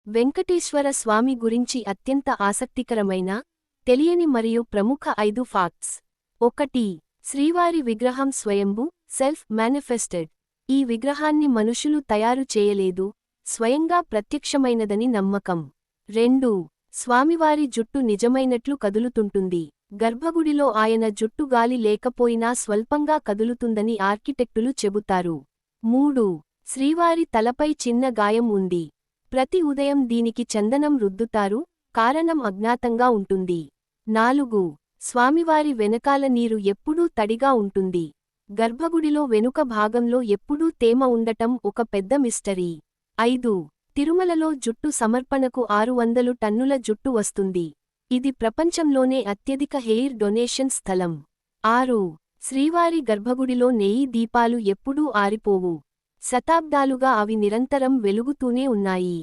వెంకటేశ్వర స్వామి గురించి అత్యంత ఆసక్తికరమైన, తెలియని మరియు ప్రముఖ 5 ఫ్యాక్ట్స్. 1. శ్రీవారి విగ్రహం స్వయంభూ, సెల్ఫ్ మేనిఫెస్టెడ్. ఈ విగ్రహాన్ని మనుషులు తయారు చేయలేదు, స్వయంగా ప్రత్యక్షమైనదని నమ్మకం. 2. స్వామివారి జుట్టు నిజమైనట్లు కదులుతుంటుంది. గర్భగుడిలో ఆయన జుట్టు గాలి లేకపోయినా స్వల్పంగా కదులుతుందని ఆర్కిటెక్టులు చెబుతారు. 3. శ్రీవారి తలపై చిన్న గాయం ఉంది. ప్రతి ఉదయం దీనికి చందనం రుద్దుతారు, కారణం అజ్ఞాతంగా ఉంటుంది. 4. స్వామివారి వెనకాల నీరు ఎప్పుడూ తడిగా ఉంటుంది. గర్భగుడిలో వెనుక భాగంలో ఎప్పుడూ తేమ ఉండటం ఒక పెద్ద మిస్టరీ. 5. తిరుమలలో జుట్టు సమర్పణకు 600 టన్నుల జుట్టు వస్తుంది. ఇది ప్రపంచంలోనే అత్యధిక హెయిర్ డొనేషన్ స్థలం. 6. శ్రీవారి గర్భగుడిలో నెయ్యి దీపాలు ఎప్పుడూ ఆరిపోవు. శతాబ్దాలుగా అవి నిరంతరం వెలుగుతూనే ఉన్నాయి.